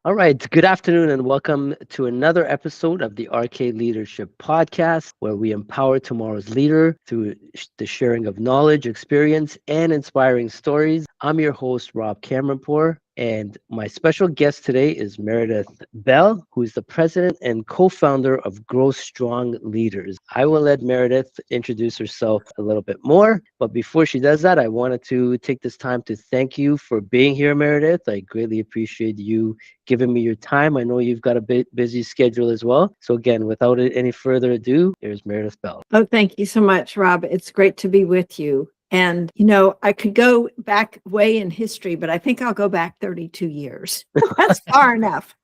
All right. Good afternoon and welcome to another episode of the RK Leadership Podcast, where we empower tomorrow's leader through the sharing of knowledge, experience, and inspiring stories. I'm your host, Rob Cameronpour, and my special guest today is Meredith Bell, who is the president and co-founder of Grow Strong Leaders. I will let Meredith introduce herself a little bit more, but before she does that, I wanted to take this time to thank you for being here, Meredith. I greatly appreciate you giving me your time. I know you've got a bit busy schedule as well. So again, without any further ado, here's Meredith Bell. Oh, thank you so much, Rob. It's great to be with you. And, I could go back way in history, but I think I'll go back 32 years. That's far enough.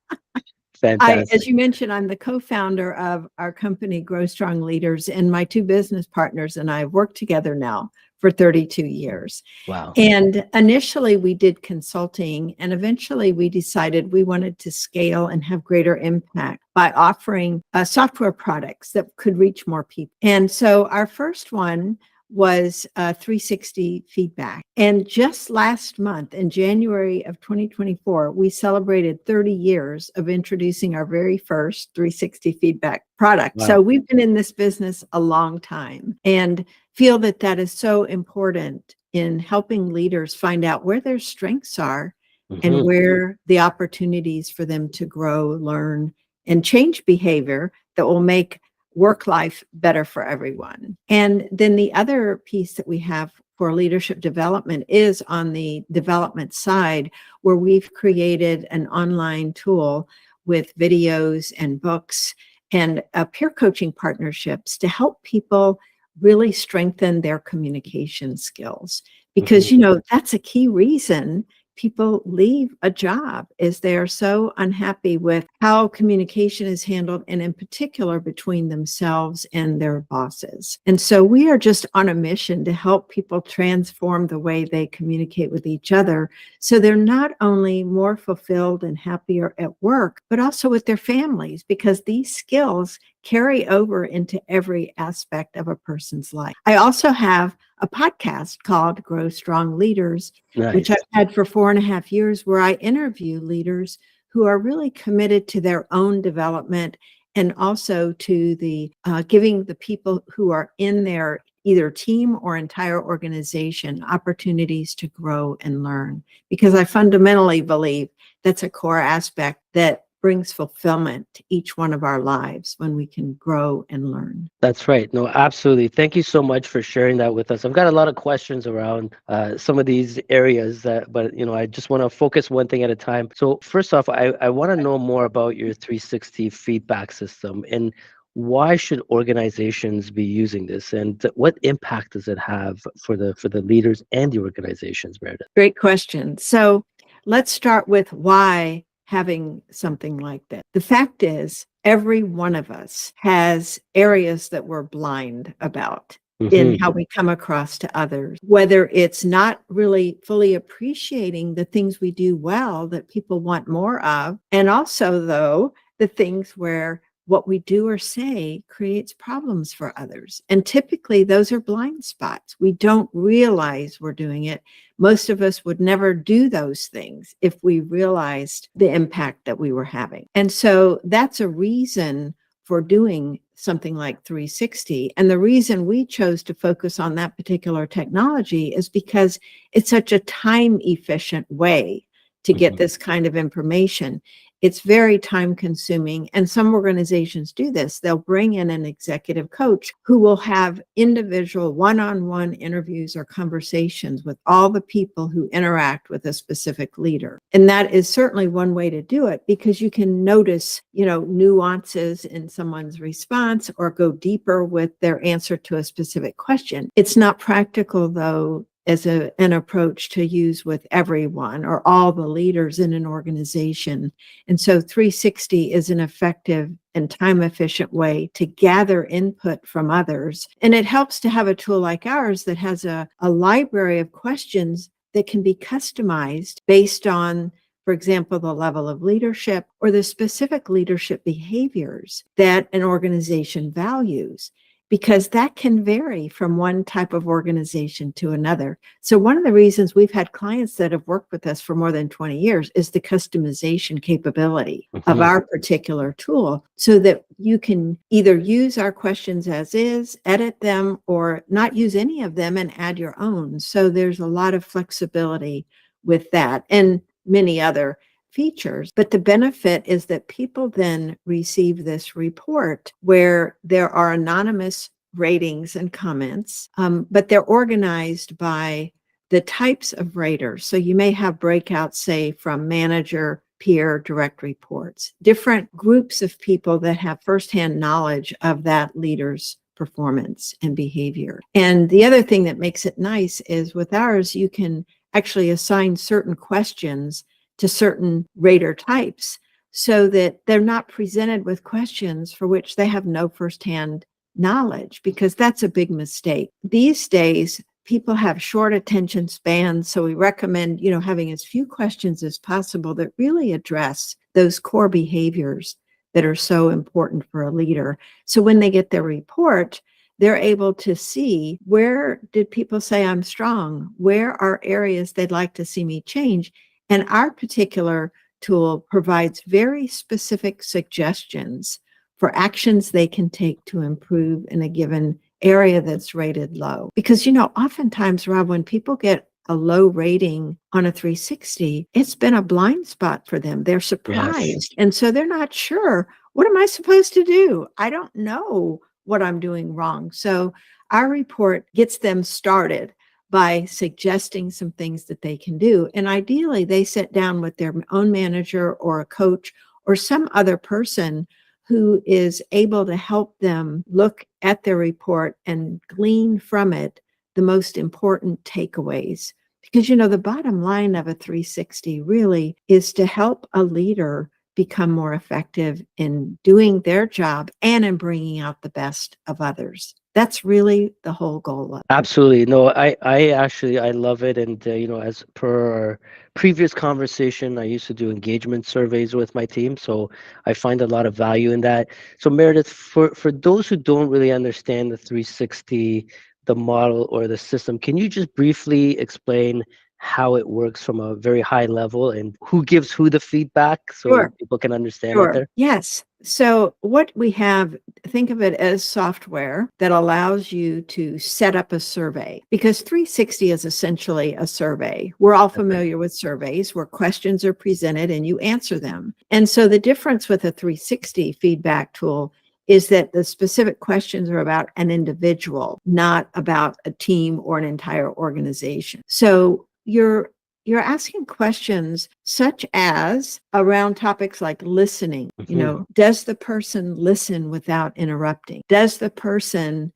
Fantastic. As you mentioned, I'm the co-founder of our company, Grow Strong Leaders, and my two business partners and I have worked together now for 32 years. Wow. And initially we did consulting, and eventually we decided we wanted to scale and have greater impact by offering software products that could reach more people. And so our first one was 360 feedback. And just last month, in January of 2024, we celebrated 30 years of introducing our very first 360 feedback product. Wow. So we've been in this business a long time and feel that that is so important in helping leaders find out where their strengths are and where the opportunities for them to grow, learn, and change behavior that will make work life better for everyone. And then the other piece that we have for leadership development is on the development side, where we've created an online tool with videos and books and peer coaching partnerships to help people really strengthen their communication skills. Because, that's a key reason people leave a job, is they are so unhappy with how communication is handled, and in particular between themselves and their bosses. And so we are just on a mission to help people transform the way they communicate with each other, so they're not only more fulfilled and happier at work, but also with their families, because these skills carry over into every aspect of a person's life. I also have a podcast called Grow Strong Leaders, which I've had for 4.5 years, where I interview leaders who are really committed to their own development, and also to the giving the people who are in their either team or entire organization opportunities to grow and learn. Because I fundamentally believe that's a core aspect that brings fulfillment to each one of our lives when we can grow and learn. That's right. No, absolutely. Thank you so much for sharing that with us. I've got a lot of questions around some of these areas, but I just want to focus one thing at a time. So first off, I want to know more about your 360 feedback system, and why should organizations be using this, and what impact does it have for the leaders and the organizations, Meredith? Great question. So let's start with why having something like that. The fact is, every one of us has areas that we're blind about in how we come across to others, whether it's not really fully appreciating the things we do well that people want more of, and also, though, the things where what we do or say creates problems for others. And typically those are blind spots. We don't realize we're doing it. Most of us would never do those things if we realized the impact that we were having. And so that's a reason for doing something like 360. And the reason we chose to focus on that particular technology is because it's such a time efficient way to get this kind of information. It's very time consuming, and some organizations do this. They'll bring in an executive coach who will have individual one-on-one interviews or conversations with all the people who interact with a specific leader. And that is certainly one way to do it, because you can notice, nuances in someone's response or go deeper with their answer to a specific question. It's not practical, though, as an approach to use with everyone or all the leaders in an organization. And so 360 is an effective and time-efficient way to gather input from others. And it helps to have a tool like ours that has a library of questions that can be customized based on, for example, the level of leadership or the specific leadership behaviors that an organization values. because that can vary from one type of organization to another. So one of the reasons we've had clients that have worked with us for more than 20 years is the customization capability of Hmm. our particular tool, so that you can either use our questions as is, edit them, or not use any of them and add your own. So there's a lot of flexibility with that and many other features. But the benefit is that people then receive this report where there are anonymous ratings and comments, but they're organized by the types of raters. So you may have breakouts, say, from manager, peer, direct reports, different groups of people that have firsthand knowledge of that leader's performance and behavior. And the other thing that makes it nice is with ours, you can actually assign certain questions to certain rater types so that they're not presented with questions for which they have no firsthand knowledge, because that's a big mistake. These days, people have short attention spans, so we recommend, having as few questions as possible that really address those core behaviors that are so important for a leader. So when they get their report, they're able to see, where did people say I'm strong? Where are areas they'd like to see me change? And our particular tool provides very specific suggestions for actions they can take to improve in a given area that's rated low. Because, oftentimes, Rob, when people get a low rating on a 360, it's been a blind spot for them. They're Yes. surprised. And so they're not sure, what am I supposed to do? I don't know what I'm doing wrong. So our report gets them started by suggesting some things that they can do. And ideally, they sit down with their own manager or a coach or some other person who is able to help them look at their report and glean from it the most important takeaways. Because, the bottom line of a 360 really is to help a leader become more effective in doing their job and in bringing out the best of others. That's really the whole goal of it. Absolutely. No, I actually, I love it. And, as per our previous conversation, I used to do engagement surveys with my team. So I find a lot of value in that. So Meredith, for those who don't really understand the 360, the model or the system, can you just briefly explain how it works from a very high level and who gives who the feedback so Sure. people can understand out Sure. there? Yes. So what we have, think of it as software that allows you to set up a survey, because 360 is essentially a survey. We're all Okay. familiar with surveys where questions are presented and you answer them. And so the difference with a 360 feedback tool is that the specific questions are about an individual, not about a team or an entire organization. So you're asking questions such as around topics like listening. Hmm. Does the person listen without interrupting? Does the person,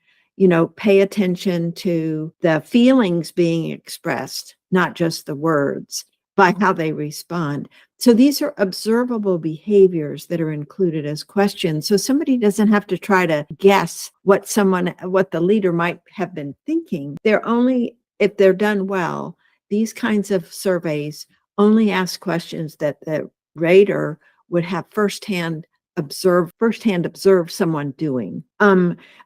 pay attention to the feelings being expressed, not just the words, by how they respond? So these are observable behaviors that are included as questions. So somebody doesn't have to try to guess what the leader might have been thinking. They're only, if they're done well, these kinds of surveys only ask questions that the rater would have firsthand observe someone doing.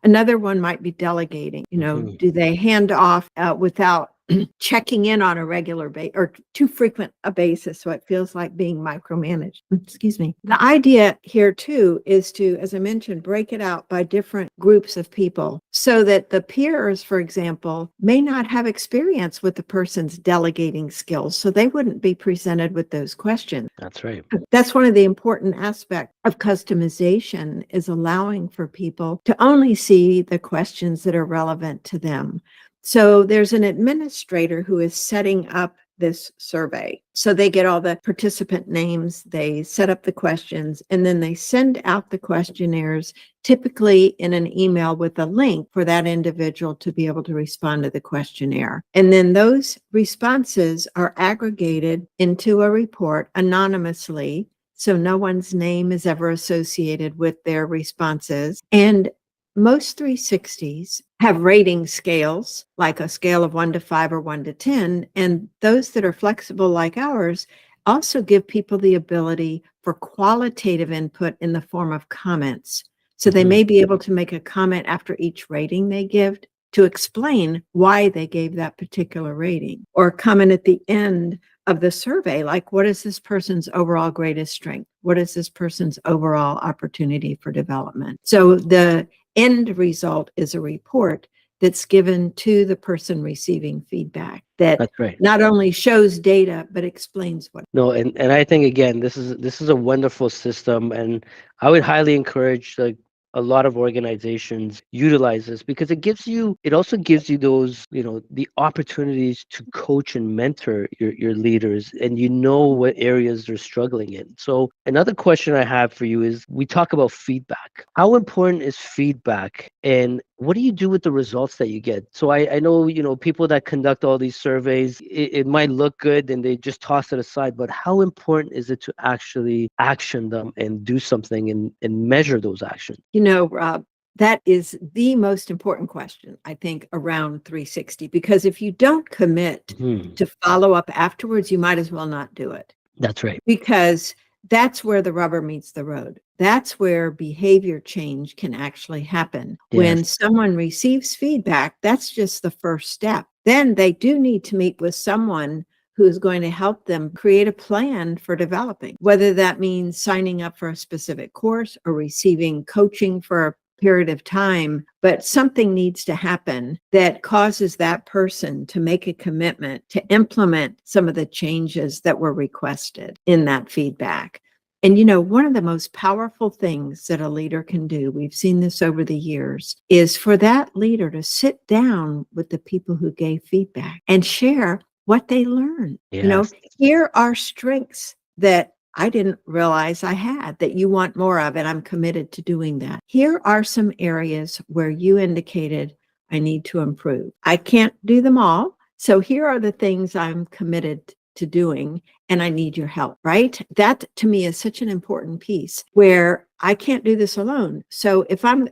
Another one might be delegating. Hmm. Do they hand off without checking in on a regular basis or too frequent a basis, so it feels like being micromanaged? Excuse me. The idea here too is to, as I mentioned, break it out by different groups of people so that the peers, for example, may not have experience with the person's delegating skills, so they wouldn't be presented with those questions. That's right. That's one of the important aspects of customization, is allowing for people to only see the questions that are relevant to them. So there's an administrator who is setting up this survey. So they get all the participant names, they set up the questions, and then they send out the questionnaires, typically in an email with a link for that individual to be able to respond to the questionnaire. And then those responses are aggregated into a report anonymously, so no one's name is ever associated with their responses. And most 360s have rating scales, like a scale of 1 to 5 or 1 to 10. And those that are flexible like ours also give people the ability for qualitative input in the form of comments. So they Hmm. may be able to make a comment after each rating they give to explain why they gave that particular rating, or comment at the end of the survey, like, what is this person's overall greatest strength? What is this person's overall opportunity for development? So the end result is a report that's given to the person receiving feedback that That's right. not only shows data, but explains what. No, and I think again, this is a wonderful system, and I would highly encourage like a lot of organizations utilize this because it also gives you those, the opportunities to coach and mentor your leaders, and you know what areas they're struggling in. So another question I have for you is, we talk about feedback. How important is feedback, and what do you do with the results that you get? So I know, people that conduct all these surveys, it might look good and they just toss it aside, but how important is it to actually action them and do something and measure those actions? Rob, that is the most important question, I think, around 360, because if you don't commit Hmm. to follow up afterwards, you might as well not do it, That's right. because that's where the rubber meets the road. That's where behavior change can actually happen. Yes. When someone receives feedback, that's just the first step. Then they do need to meet with someone who's going to help them create a plan for developing, whether that means signing up for a specific course or receiving coaching for a period of time. But something needs to happen that causes that person to make a commitment to implement some of the changes that were requested in that feedback. And one of the most powerful things that a leader can do, we've seen this over the years, is for that leader to sit down with the people who gave feedback and share what they learned. Yes. Here are strengths that I didn't realize I had, that you want more of, and I'm committed to doing that. Here are some areas where you indicated I need to improve. I can't do them all. So here are the things I'm committed to doing, and I need your help, right? That to me is such an important piece where I can't do this alone. So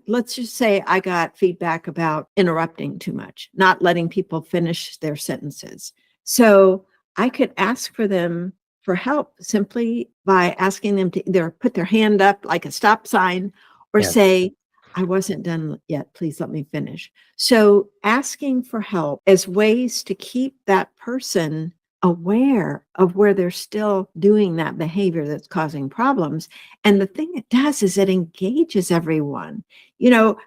let's just say I got feedback about interrupting too much, not letting people finish their sentences. So I could ask for them for help simply by asking them to either put their hand up like a stop sign or Yes. say, I wasn't done yet. Please let me finish. So asking for help as ways to keep that person aware of where they're still doing that behavior that's causing problems. And the thing it does is it engages everyone.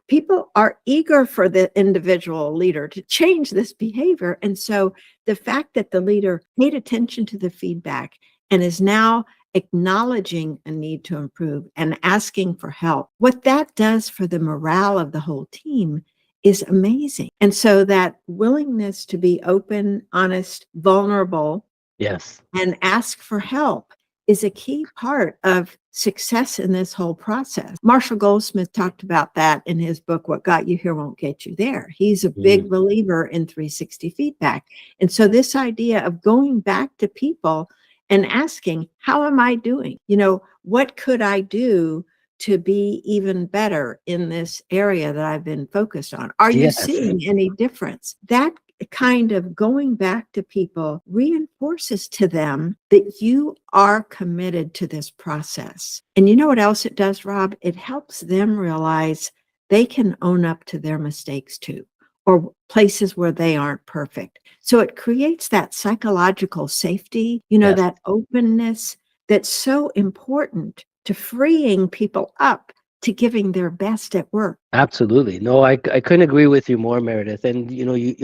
People are eager for the individual leader to change this behavior. And so the fact that the leader paid attention to the feedback and is now acknowledging a need to improve and asking for help, what that does for the morale of the whole team is amazing. And so that willingness to be open, honest, vulnerable, Yes. and ask for help is a key part of success in this whole process. Marshall Goldsmith talked about that in his book, What Got You Here Won't Get You There. He's a Mm. big believer in 360 feedback. And so this idea of going back to people and asking, how am I doing? What could I do to be even better in this area that I've been focused on? Are you Yes. seeing any difference? That kind of going back to people reinforces to them that you are committed to this process. And you know what else it does, Rob? It helps them realize they can own up to their mistakes too, or places where they aren't perfect. So it creates that psychological safety, Yes. that openness that's so important to freeing people up to giving their best at work. Absolutely. No, I couldn't agree with you more, Meredith. And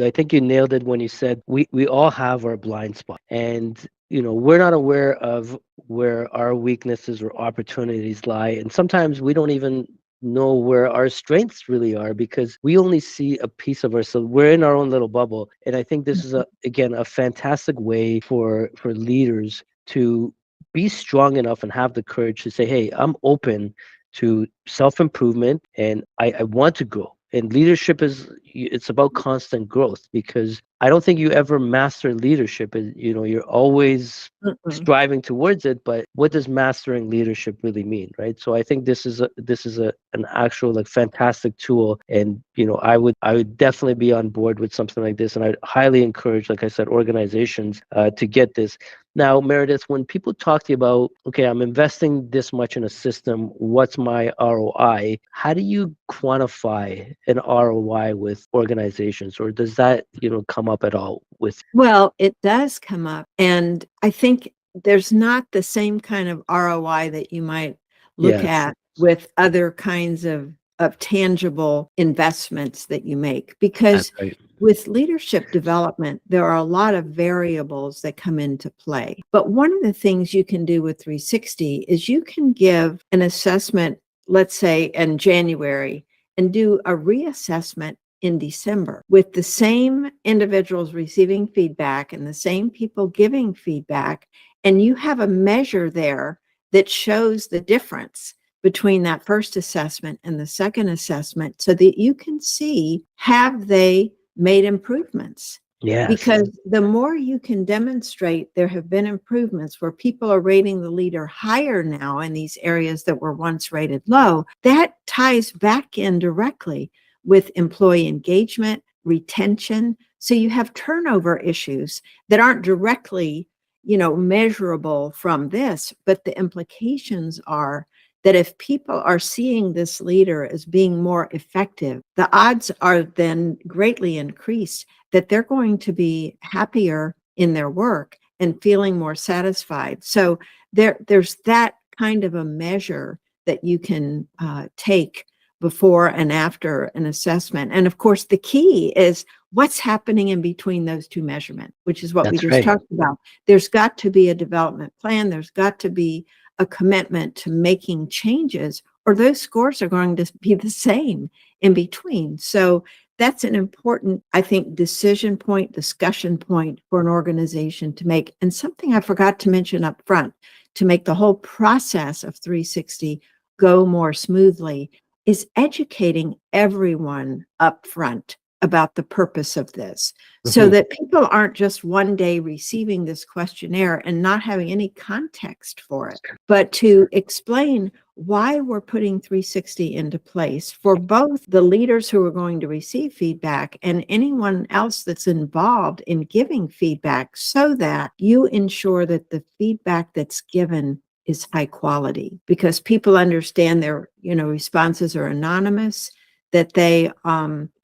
I think you nailed it when you said we all have our blind spot. And we're not aware of where our weaknesses or opportunities lie. And sometimes we don't even know where our strengths really are because we only see a piece of ourselves. We're in our own little bubble. And I think this is again a fantastic way for leaders to be strong enough and have the courage to say, hey, I'm open to self-improvement and I want to grow. And leadership it's about constant growth because I don't think you ever master leadership. You're always Mm-mm. striving towards it, but what does mastering leadership really mean, right? So I think this is an actual like fantastic tool, and I would definitely be on board with something like this, and I'd highly encourage, like I said, organizations to get this. Now, Meredith, when people talk to you about, okay, I'm investing this much in a system, what's my ROI? How do you quantify an ROI with organizations, or does that, come up at all with? Well, it does come up. And I think there's not the same kind of ROI that you might look Yes, at with other kinds of tangible investments that you make. Because that's right. with leadership development, there are a lot of variables that come into play. But one of the things you can do with 360 is you can give an assessment, let's say in January, and do a reassessment in December with the same individuals receiving feedback and the same people giving feedback. And you have a measure there that shows the difference between that first assessment and the second assessment so that you can see, have they made improvements? Yes, Because the more you can demonstrate there have been improvements where people are rating the leader higher now in these areas that were once rated low, that ties back in directly with employee engagement, retention. So you have turnover issues that aren't directly, measurable from this, but the implications are that if people are seeing this leader as being more effective, the odds are then greatly increased that they're going to be happier in their work and feeling more satisfied. So there's that kind of a measure that you can take before and after an assessment. And of course, the key is what's happening in between those two measurements, which is what we that's just right. talked about. There's got to be a development plan. There's got to be a commitment to making changes, or those scores are going to be the same in between. So that's an important, I think, decision point, discussion point for an organization to make. And something I forgot to mention up front to make the whole process of 360 go more smoothly is educating everyone up front about the purpose of this so Mhm. that people aren't just one day receiving this questionnaire and not having any context for it, but to explain why we're putting 360 into place for both the leaders who are going to receive feedback and anyone else that's involved in giving feedback so that you ensure that the feedback that's given is high quality because people understand their responses are anonymous, that they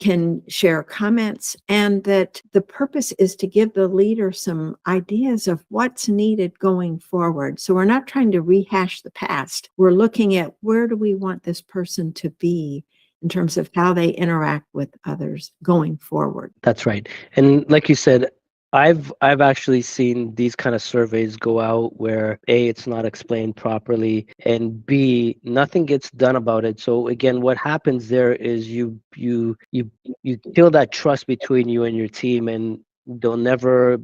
can share comments, and that the purpose is to give the leader some ideas of what's needed going forward. So we're not trying to rehash the past. We're looking at where do we want this person to be in terms of how they interact with others going forward. That's right. And like you said, I've actually seen these kind of surveys go out where A, it's not explained properly, and B, nothing gets done about it. So again, what happens there is you kill that trust between you and your team, and they'll never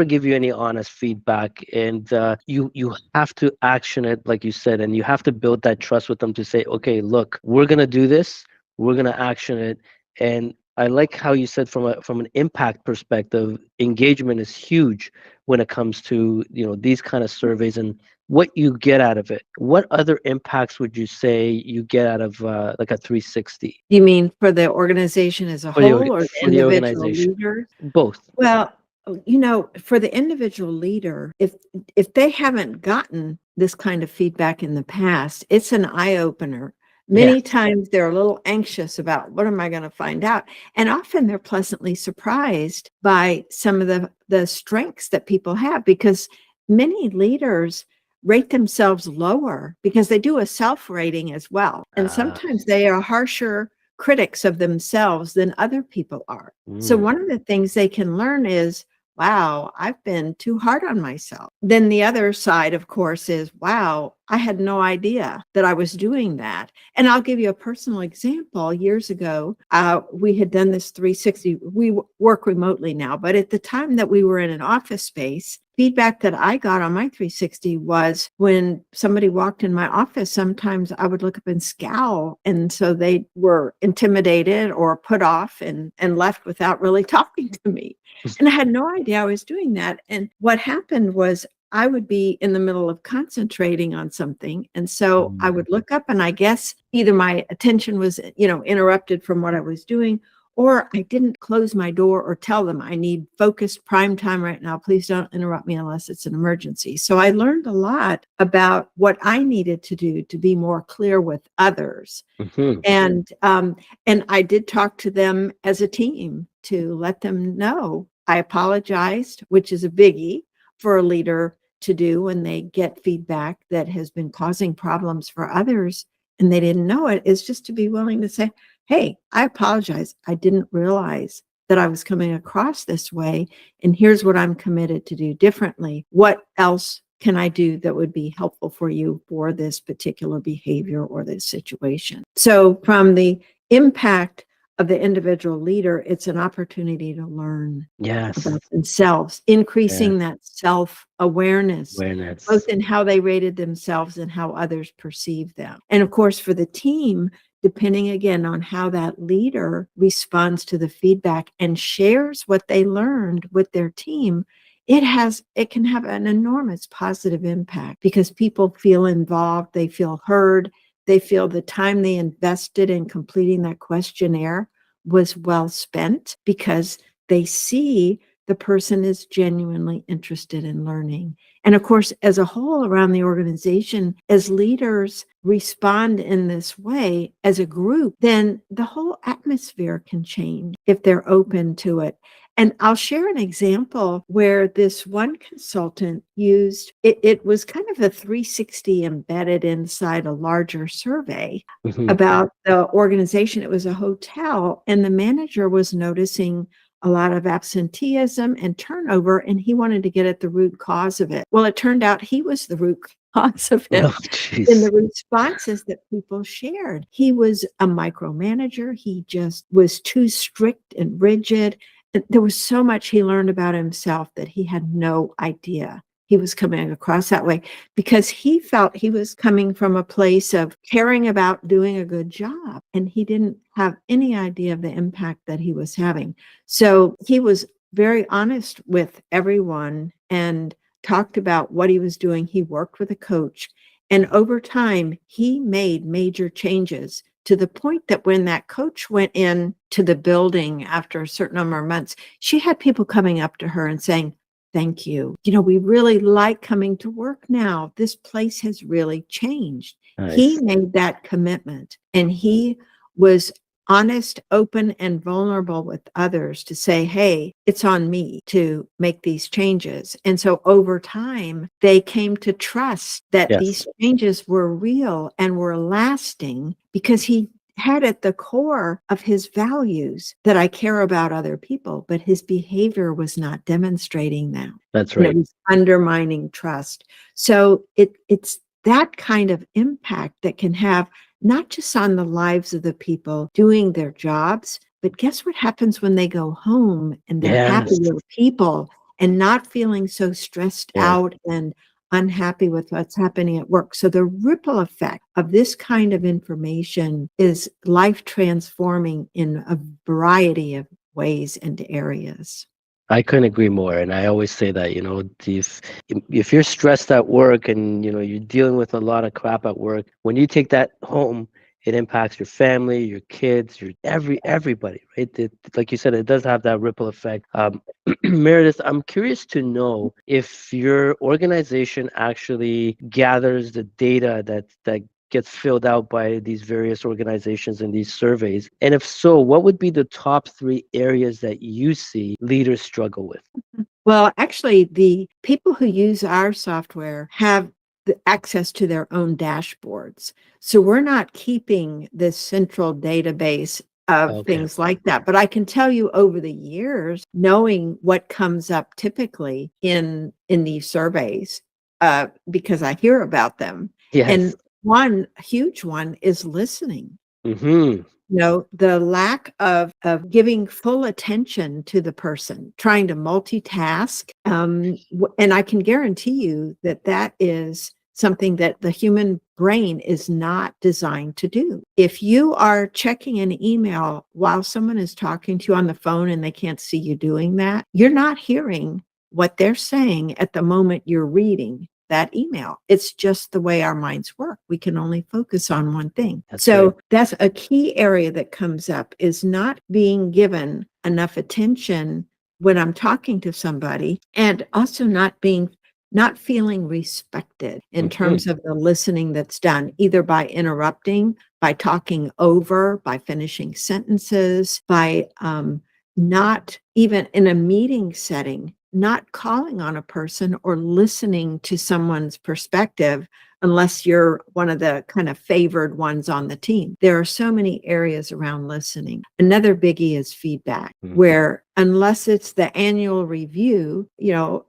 give you any honest feedback, and you have to action it like you said, and you have to build that trust with them to say, okay, look, we're gonna do this, we're gonna action it. And I like how you said from an impact perspective, engagement is huge when it comes to these kind of surveys and what you get out of it. What other impacts would you say you get out of like a 360 You mean for the organization as a for the whole or the for the individual organization? leader? Both. Well, for the individual leader, if they haven't gotten this kind of feedback in the past, it's an eye opener. Many Yes. times they're a little anxious about what am I going to find out? And often they're pleasantly surprised by some of the strengths that people have because many leaders rate themselves lower because they do a self-rating as well. And Uh, sometimes they are harsher critics of themselves than other people are. So mm, one of the things they can learn is, wow, I've been too hard on myself. Then the other side, of course, is, wow, I had no idea that I was doing that. And I'll give you a personal example. Years ago, we had done this 360. We work remotely now, but at the time that we were in an office space, feedback that I got on my 360 was when somebody walked in my office, sometimes I would look up and scowl. And so they were intimidated or put off and left without really talking to me. And I had no idea I was doing that. And what happened was I would be in the middle of concentrating on something. And so I mm, would look up and I guess either my attention was, interrupted from what I was doing, or I didn't close my door or tell them I need focused prime time right now. Please don't interrupt me unless it's an emergency. So I learned a lot about what I needed to do to be more clear with others. Hmm. And I did talk to them as a team to let them know I apologized, which is a biggie for a leader to do when they get feedback that has been causing problems for others and they didn't know it, is just to be willing to say, hey, I apologize. I didn't realize that I was coming across this way. And here's what I'm committed to do differently. What else can I do that would be helpful for you for this particular behavior or this situation? So from the impact of the individual leader, it's an opportunity to learn Yes. about themselves, increasing that self-awareness, both Awareness. in how they rated themselves and how others perceive them. And of course, for the team, depending again on how that leader responds to the feedback and shares what they learned with their team, it can have an enormous positive impact because people feel involved, they feel heard, they feel the time they invested in completing that questionnaire was well spent because they see the person is genuinely interested in learning. And of course, as a whole around the organization, as leaders respond in this way as a group, then the whole atmosphere can change if they're open to it. And I'll share an example where this one consultant used it. It was kind of a 360 embedded inside a larger survey Hmm. about the organization. It was a hotel, and the manager was noticing a lot of absenteeism and turnover, and he wanted to get at the root cause of it. Well, it turned out he was the root cause of Oh, it in jeez. the responses that people shared. He was a micromanager. He just was too strict and rigid. And there was so much he learned about himself that he had no idea he was coming across that way because he felt he was coming from a place of caring about doing a good job. And he didn't have any idea of the impact that he was having. So he was very honest with everyone and talked about what he was doing. He worked with a coach. And over time, he made major changes to the point that when that coach went in to the building after a certain number of months, she had people coming up to her and saying, thank you. You know, we really like coming to work now. This place has really changed. He Nice. made that commitment and he was honest, open, and vulnerable with others to say, hey, it's on me to make these changes. And so over time, they came to trust that Yes. these changes were real and were lasting because he had at the core of his values that I care about other people, but his behavior was not demonstrating that. That's And it right. was undermining trust. So it's that kind of impact that can have not just on the lives of the people doing their jobs, but guess what happens when they go home and they're Yes. happier people and not feeling so stressed Yes. out and unhappy with what's happening at work. So the ripple effect of this kind of information is life transforming in a variety of ways and areas. I couldn't agree more. And I always say that, if you're stressed at work and, you're dealing with a lot of crap at work, when you take that home, it impacts your family, your kids, everybody, right? Like you said, it does have that ripple effect. Meredith, I'm curious to know if your organization actually gathers the data that gets filled out by these various organizations and these surveys? And if so, what would be the top three areas that you see leaders struggle with? Well, actually, the people who use our software have the access to their own dashboards. So we're not keeping this central database of Okay. things like that. But I can tell you over the years, knowing what comes up typically in these surveys, because I hear about them. Yes. And one huge one is listening. Mm-hmm. The lack of giving full attention to the person, trying to multitask. And I can guarantee you that that is something that the human brain is not designed to do. If you are checking an email while someone is talking to you on the phone and they can't see you doing that, you're not hearing what they're saying at the moment you're reading. that email. It's just the way our minds work. We can only focus on one thing. That's right. So that's a key area that comes up, is not being given enough attention when I'm talking to somebody, and also not feeling respected in Hmm. terms of the listening that's done, either by interrupting, by talking over, by finishing sentences, by not even in a meeting setting, not calling on a person or listening to someone's perspective unless you're one of the kind of favored ones on the team. There are so many areas around listening. Another biggie is feedback, where unless it's the annual review,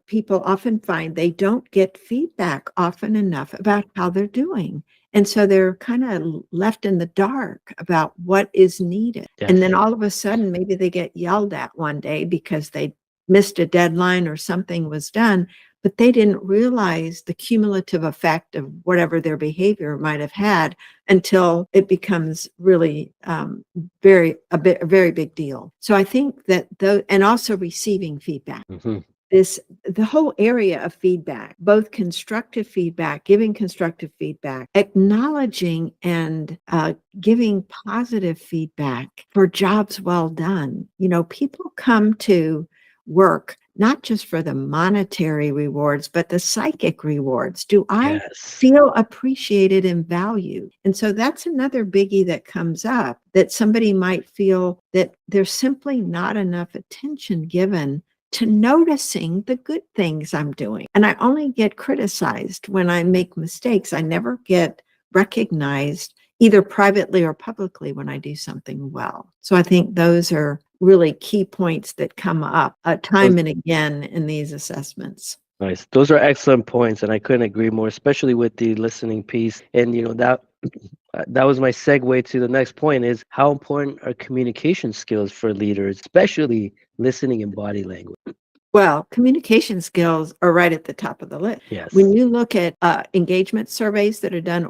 people often find they don't get feedback often enough about how they're doing. And so they're kind of left in the dark about what is needed. And then Yes. all of a sudden, maybe they get yelled at one day because they missed a deadline or something was done, but they didn't realize the cumulative effect of whatever their behavior might have had until it becomes really a very big deal. So I think that and also receiving feedback. Hmm. The whole area of feedback, both constructive feedback, giving constructive feedback, acknowledging and giving positive feedback for jobs well done. People come to work not just for the monetary rewards, but the psychic rewards. Do I Yes. feel appreciated and valued? And so that's another biggie that comes up, that somebody might feel that there's simply not enough attention given to noticing the good things I'm doing. And I only get criticized when I make mistakes. I never get recognized either privately or publicly when I do something well. So I think those are really key points that come up Those, time and again in these assessments. nice. Those are excellent points, and I couldn't agree more, especially with the listening piece. And that was my segue to the next point: is how important are communication skills for leaders, especially listening and body language. Well, communication skills are right at the top of the list. When Yes. you look at engagement surveys that are done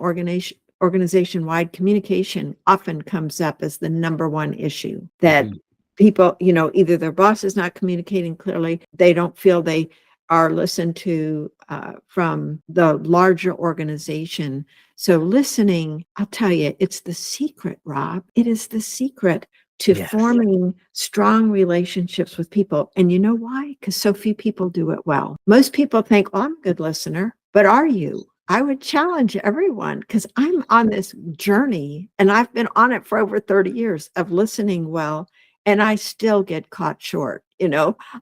organization-wide, communication often comes up as the number one issue, that Hmm. people, either their boss is not communicating clearly, they don't feel they are listened to from the larger organization. So listening, I'll tell you, it's the secret, Rob. It is the secret to Yes. forming strong relationships with people. And you know why? Because so few people do it well. Most people think, oh, I'm a good listener, but are you? I would challenge everyone, because I'm on this journey and I've been on it for over 30 years of listening well. And I still get caught short,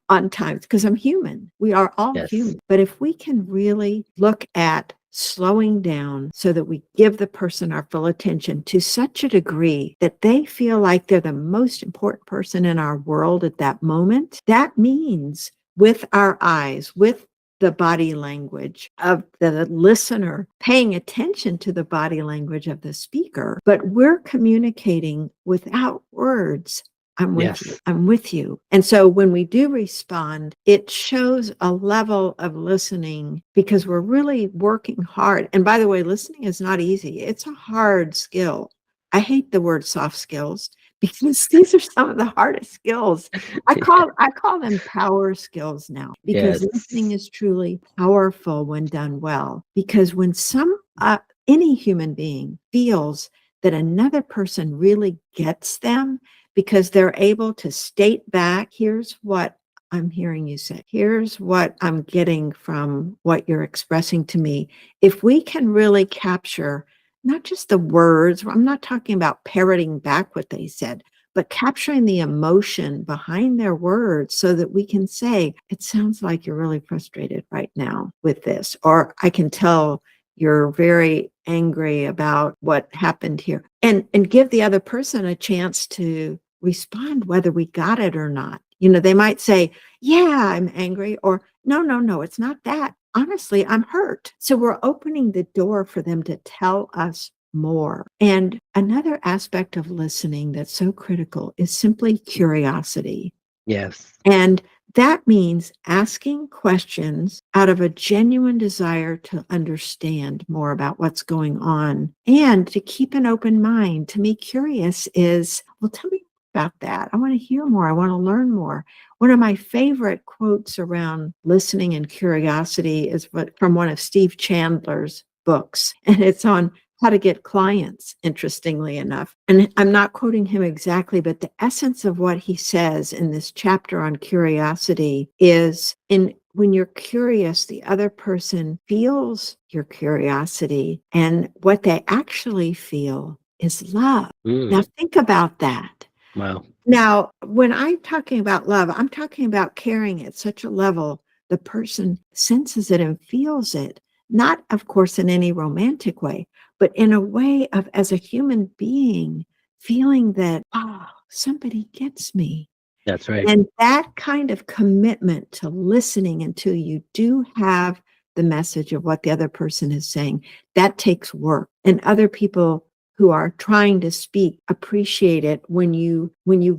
on times, because I'm human. We are all Yes. human. But if we can really look at slowing down so that we give the person our full attention to such a degree that they feel like they're the most important person in our world at that moment, that means with our eyes, with the body language of the listener, paying attention to the body language of the speaker, but we're communicating without words. I'm with you. Yes. I'm with you. And so when we do respond, it shows a level of listening, because we're really working hard. And by the way, listening is not easy. It's a hard skill. I hate the word soft skills, because these are some of the hardest skills. I call them power skills now, because listening Yes. is truly powerful when done well. Because when any human being feels that another person really gets them, because they're able to state back, here's what I'm hearing you say, here's what I'm getting from what you're expressing to me. If we can really capture not just the words, I'm not talking about parroting back what they said, but capturing the emotion behind their words, so that we can say, it sounds like you're really frustrated right now with this, or I can tell you're very angry about what happened here, and give the other person a chance to respond, whether we got it or not. They might say, yeah, I'm angry, or no, it's not that. Honestly, I'm hurt. So we're opening the door for them to tell us more. And another aspect of listening that's so critical is simply curiosity. Yes. And that means asking questions out of a genuine desire to understand more about what's going on, and to keep an open mind. To me, curious is, well, tell me about that. I want to hear more. I want to learn more. One of my favorite quotes around listening and curiosity is from one of Steve Chandler's books, and it's on how to get clients, interestingly enough. And I'm not quoting him exactly, but the essence of what he says in this chapter on curiosity is when you're curious, the other person feels your curiosity, and what they actually feel is love. Now, Mm, think about that. wow. Now, when I'm talking about love, I'm talking about caring at such a level the person senses it and feels it, not, of course, in any romantic way, but in a way of, as a human being, feeling that, oh, somebody gets me. That's right. And that kind of commitment to listening until you do have the message of what the other person is saying, that takes work. And other people who are trying to speak appreciate it when you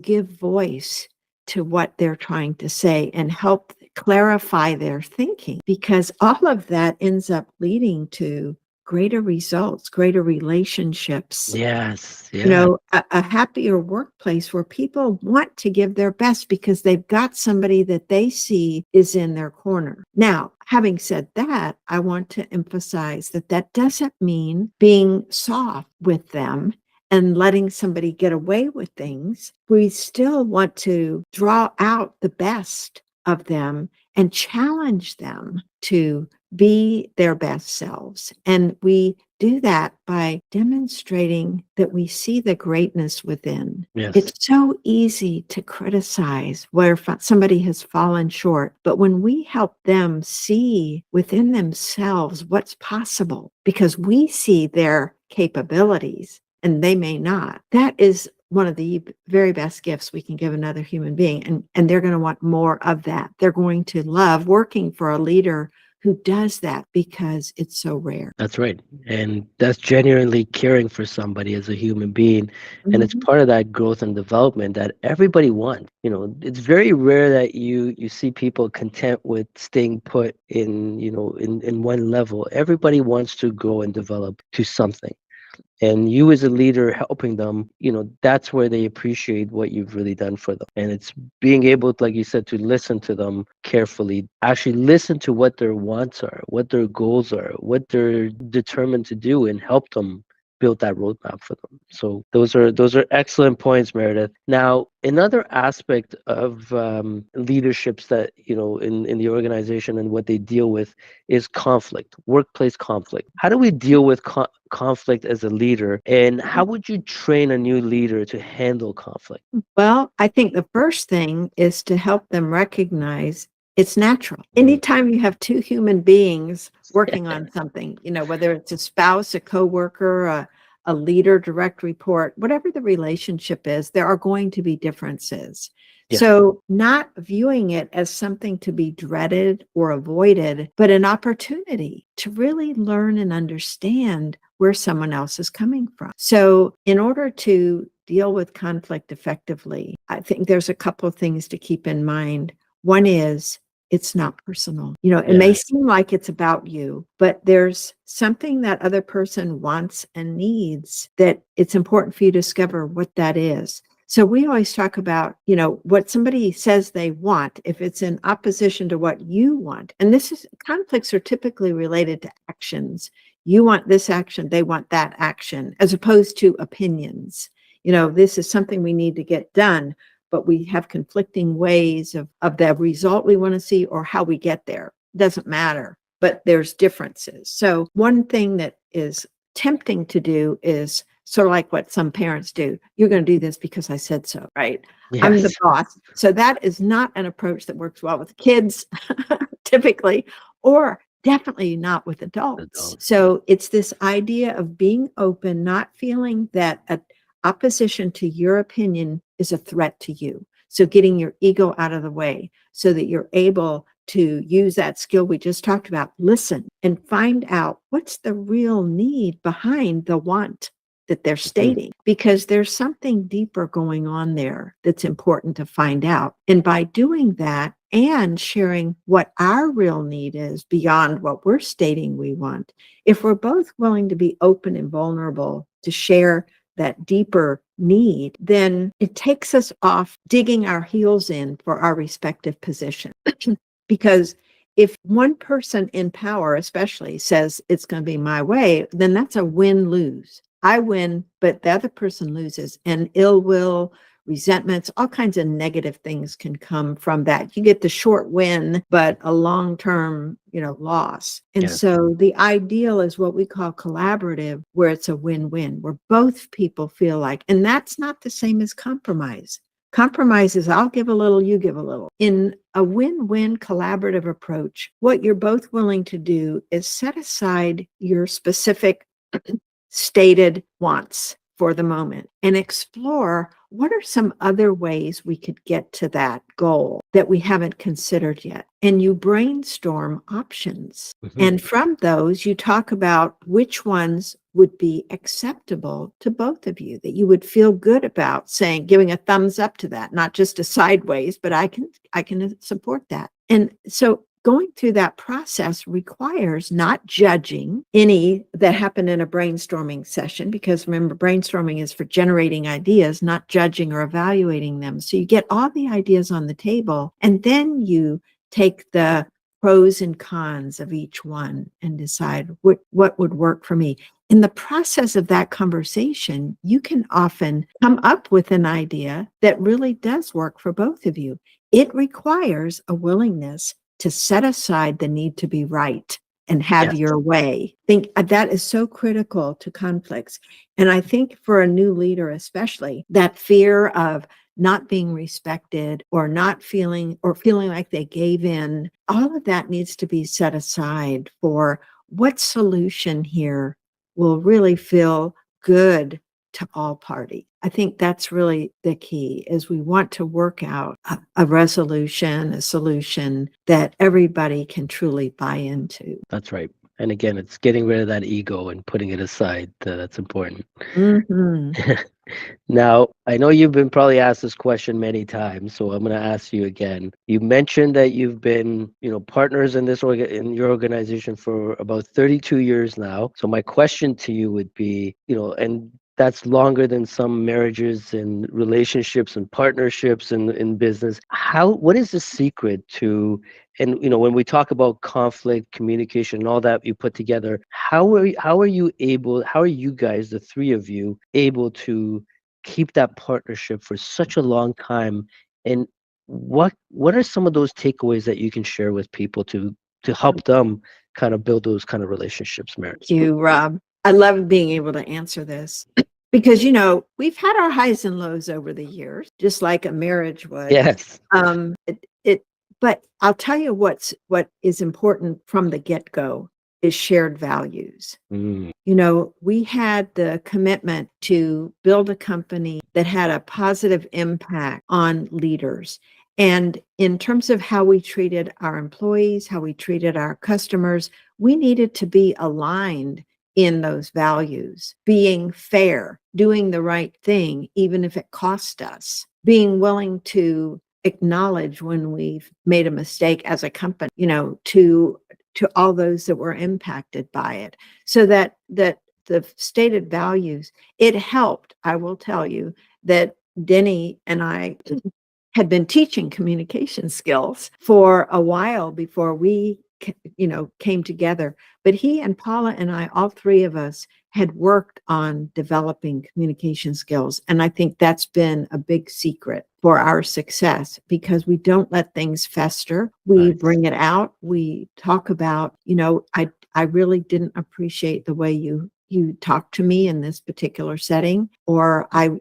give voice to what they're trying to say and help clarify their thinking, because all of that ends up leading to greater results, greater relationships, Yes. Yeah. a happier workplace where people want to give their best because they've got somebody that they see is in their corner. Now, having said that, I want to emphasize that that doesn't mean being soft with them and letting somebody get away with things. We still want to draw out the best of them and challenge them to be their best selves. And we do that by demonstrating that we see the greatness within. Yes. It's so easy to criticize where somebody has fallen short, but when we help them see within themselves what's possible, because we see their capabilities and they may not, that is one of the very best gifts we can give another human being. And they're going to want more of that. They're going to love working for a leader who does that because it's so rare. That's right. And that's genuinely caring for somebody as a human being. And it's Mhm. part of that growth and development that everybody wants. It's very rare that you see people content with staying put in one level. Everybody wants to grow and develop to something. And you as a leader helping them, that's where they appreciate what you've really done for them. And it's being able, like you said, to listen to them carefully, actually listen to what their wants are, what their goals are, what they're determined to do, and help them build that roadmap for them. So those are excellent points, Meredith. Now, another aspect of leaderships that in the organization and what they deal with is conflict, workplace conflict. How do we deal with conflict as a leader, and how would you train a new leader to handle conflict? Well, I think the first thing is to help them recognize it's natural. Mm. Anytime you have two human beings working on something, whether it's a spouse, a coworker, a leader, direct report, whatever the relationship is, there are going to be differences. Yes. So, not viewing it as something to be dreaded or avoided, but an opportunity to really learn and understand where someone else is coming from. So, in order to deal with conflict effectively, I think there's a couple of things to keep in mind. One is it's not personal. It may Yeah. seem like it's about you, but there's something that other person wants and needs that it's important for you to discover what that is. So we always talk about, what somebody says they want, if it's in opposition to what you want. And conflicts are typically related to actions. You want this action, they want that action, as opposed to opinions. This is something we need to get done, but we have conflicting ways of the result we want to see or how we get there. Doesn't matter, but there's differences. So one thing that is tempting to do is sort of like what some parents do. You're going to do this because I said so, right? I'm the Yes. boss. So that is not an approach that works well with kids, typically, or definitely not with adults. Adults. So it's this idea of being open, not feeling that opposition to your opinion is a threat to you. So getting your ego out of the way so that you're able to use that skill we just talked about, listen and find out what's the real need behind the want that they're Mhm. stating, because there's something deeper going on there that's important to find out. And by doing that and sharing what our real need is beyond what we're stating we want, if we're both willing to be open and vulnerable to share that deeper need, then it takes us off digging our heels in for our respective position. Because if one person in power, especially, says it's going to be my way, then that's a win-lose. I win, but the other person loses, and ill will, resentments, all kinds of negative things can come from that. You get the short win, but a long-term, loss. And Yes. so the ideal is what we call collaborative, where it's a win-win, where both people feel like, and that's not the same as compromise. Compromise is I'll give a little, you give a little. In a win-win collaborative approach, what you're both willing to do is set aside your specific stated wants for the moment and explore what are some other ways we could get to that goal that we haven't considered yet. And you brainstorm options. Mhm. And from those, you talk about which ones would be acceptable to both of you, that you would feel good about saying, giving a thumbs up to that, not just a sideways, but I can support that. And so going through that process requires not judging any that happened in a brainstorming session, because remember, brainstorming is for generating ideas, not judging or evaluating them. So you get all the ideas on the table, and then you take the pros and cons of each one and decide what would work for me. In the process of that conversation, you can often come up with an idea that really does work for both of you. It requires a willingness to set aside the need to be right and have Yes. your way. I think that is so critical to conflicts. And I think for a new leader, especially, that fear of not being respected or not feeling like they gave in, all of that needs to be set aside for what solution here will really feel good to all parties. I think that's really the key, is we want to work out a resolution, a solution that everybody can truly buy into. That's right. And again, it's getting rid of that ego and putting it aside. That's important. Mhm. Now, I know you've been probably asked this question many times, so I'm going to ask you again. You mentioned that you've been, partners in in your organization for about 32 years now. So my question to you would be, and that's longer than some marriages and relationships and partnerships in business. What is the secret to, and when we talk about conflict, communication, and all that you put together, how are you guys, the three of you, able to keep that partnership for such a long time? And what are some of those takeaways that you can share with people to help them kind of build those kind of relationships, Meredith? Thank you, Rob. I love being able to answer this because, we've had our highs and lows over the years, just like a marriage would. Yes. But I'll tell you what is important from the get-go is shared values. Mm, We had the commitment to build a company that had a positive impact on leaders. And in terms of how we treated our employees, how we treated our customers, we needed to be aligned in those values, being fair, doing the right thing, even if it cost us, being willing to acknowledge when we've made a mistake as a company, to all those that were impacted by it. So that the stated values, it helped. I will tell you that Denny and I had been teaching communication skills for a while before we came together. But he and Paula and I, all three of us, had worked on developing communication skills. And I think that's been a big secret for our success, because we don't let things fester. We nice. bring it out. We talk about, I really didn't appreciate the way you talked to me in this particular setting, or I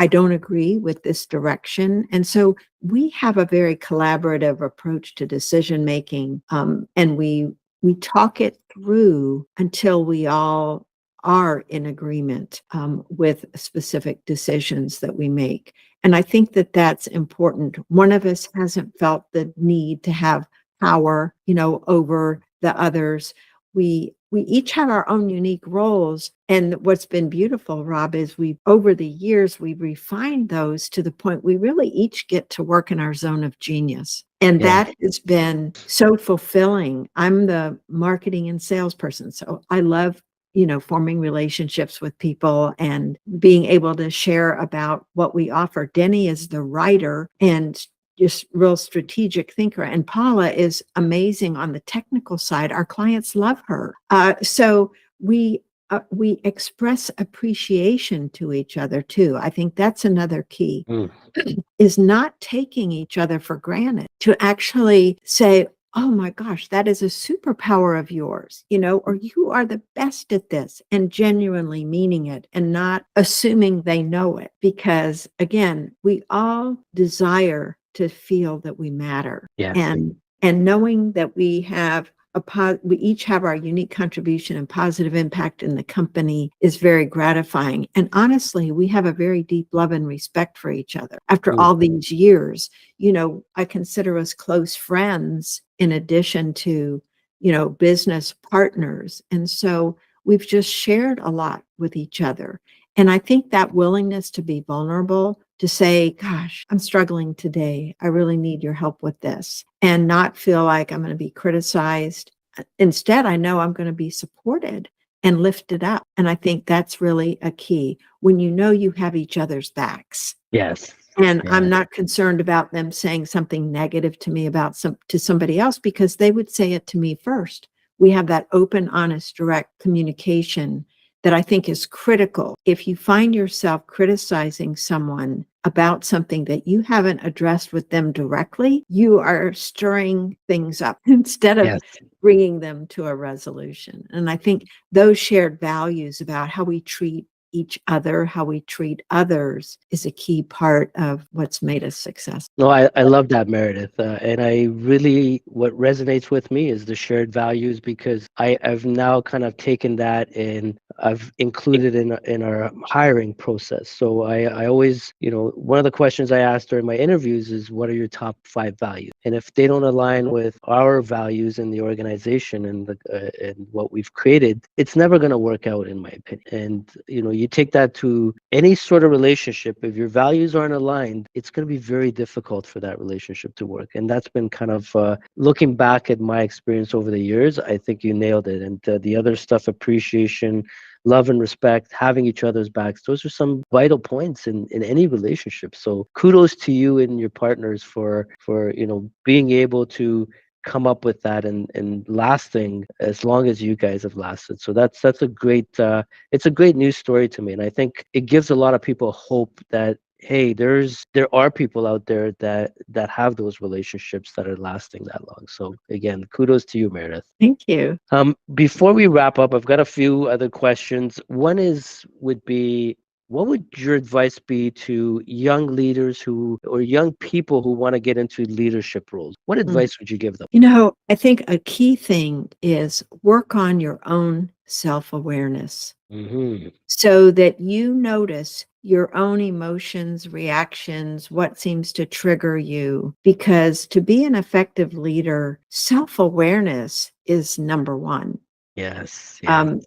don't agree with this direction. And so we have a very collaborative approach to decision making, and we talk it through until we all are in agreement with specific decisions that we make. And I think that that's important. One of us hasn't felt the need to have power, over the others. We each have our own unique roles. And what's been beautiful, Rob, is over the years, we've refined those to the point we really each get to work in our zone of genius. And Yeah. that has been so fulfilling. I'm the marketing and salesperson, so I love forming relationships with people and being able to share about what we offer. Denny is the writer and just real strategic thinker. And Paula is amazing on the technical side. Our clients love her. So we express appreciation to each other too. I think that's another key. Is not taking each other for granted, to actually say, oh my gosh, that is a superpower of yours, or you are the best at this, and genuinely meaning it and not assuming they know it. Because again, we all desire to feel that we matter. Yes. And knowing that we each have our unique contribution and positive impact in the company is very gratifying. And honestly, we have a very deep love and respect for each other. After all these years, I consider us close friends in addition to, business partners. And so we've just shared a lot with each other. And I think that willingness to be vulnerable, to say, gosh, I'm struggling today. I really need your help with this, and not feel like I'm going to be criticized. Instead, I know I'm going to be supported and lifted up. And I think that's really a key, when you have each other's backs. Yes. And I'm not concerned about them saying something negative to me to somebody else, because they would say it to me first. We have that open, honest, direct communication that I think is critical. If you find yourself criticizing someone about something that you haven't addressed with them directly, you are stirring things up instead of bringing them to a resolution. And I think those shared values about how we treat each other, how we treat others, is a key part of what's made us successful. No, I love that, Meredith. And what resonates with me is the shared values, because I've now kind of taken that and I've included in our hiring process. So I always, one of the questions I ask during my interviews is, what are your top 5 values? And if they don't align with our values in the organization and what we've created, it's never going to work out, in my opinion. And, you take that to any sort of relationship. If your values aren't aligned, it's going to be very difficult for that relationship to work. And that's been kind of looking back at my experience over the years. I think you nailed it. And the other stuff, appreciation, love and respect, having each other's backs, those are some vital points in any relationship. So kudos to you and your partners for being able to come up with that and lasting as long as you guys have lasted. So that's a great it's a great news story to me. And I think it gives a lot of people hope that, hey, there are people out there that have those relationships that are lasting that long. So again, kudos to you, Meredith. Thank you. Before we wrap up, I've got a few other questions. One would be, what would your advice be to young leaders or young people who want to get into leadership roles? What advice would you give them? I think a key thing is work on your own self-awareness, so that you notice your own emotions, reactions, what seems to trigger you. Because to be an effective leader, self-awareness is number one. Yes.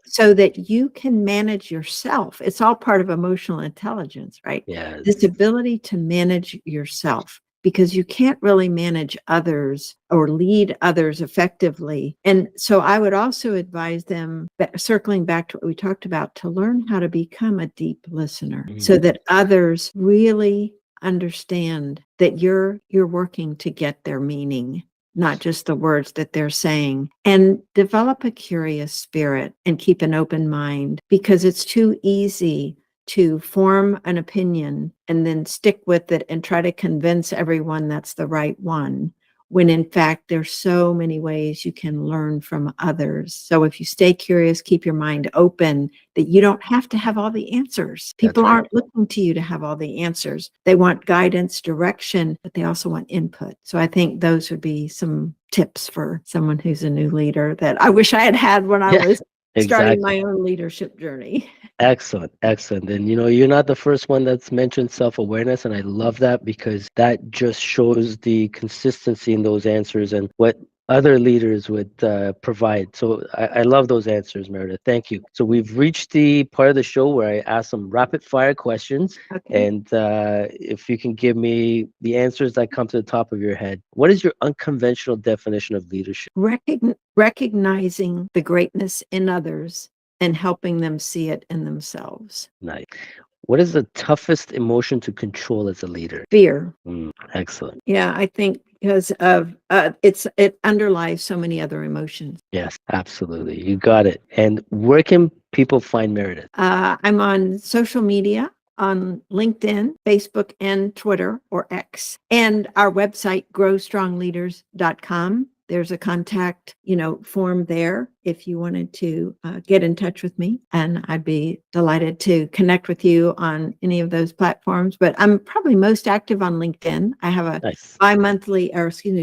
So that you can manage yourself. It's all part of emotional intelligence, right? Yes. This ability to manage yourself, because you can't really manage others or lead others effectively. And so I would also advise them, circling back to what we talked about, to learn how to become a deep listener, so that others really understand that you're working to get their meaning, not just the words that they're saying. And develop a curious spirit and keep an open mind, because it's too easy to form an opinion and then stick with it and try to convince everyone that's the right one, when in fact there's so many ways you can learn from others. So if you stay curious, keep your mind open, that you don't have to have all the answers. People aren't looking to you to have all the answers. They want guidance, direction, but they also want input. So I think those would be some tips for someone who's a new leader that I wish I had had when I was starting my own leadership journey. Excellent. And you're not the first one that's mentioned self-awareness, and I love that, because that just shows the consistency in those answers and what other leaders would provide. So I love those answers, Meredith. Thank you. So we've reached the part of the show where I ask some rapid fire questions. Okay. And if you can give me the answers that come to the top of your head, what is your unconventional definition of leadership? Recognizing the greatness in others and helping them see it in themselves. Nice. What is the toughest emotion to control as a leader? Fear. Excellent. Yeah, I think because of it underlies so many other emotions. Yes, absolutely. You got it. And where can people find Meredith? I'm on social media on LinkedIn, Facebook, and Twitter or X, and our website, growstrongleaders.com. There's a contact, form there if you wanted to get in touch with me, and I'd be delighted to connect with you on any of those platforms. But I'm probably most active on LinkedIn. I have a Nice.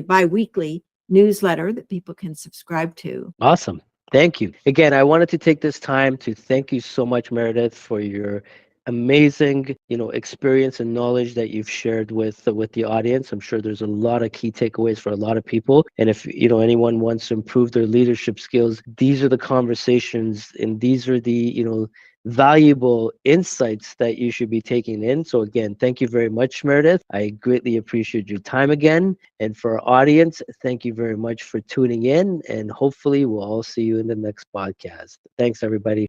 bi-weekly newsletter that people can subscribe to. Awesome. Thank you. Again, I wanted to take this time to thank you so much, Meredith, for your amazing, experience and knowledge that you've shared with the audience. I'm sure there's a lot of key takeaways for a lot of people. And if, anyone wants to improve their leadership skills, these are the conversations and these are the, valuable insights that you should be taking in. So again, thank you very much, Meredith. I greatly appreciate your time again. And for our audience, thank you very much for tuning in. And hopefully we'll all see you in the next podcast. Thanks, everybody.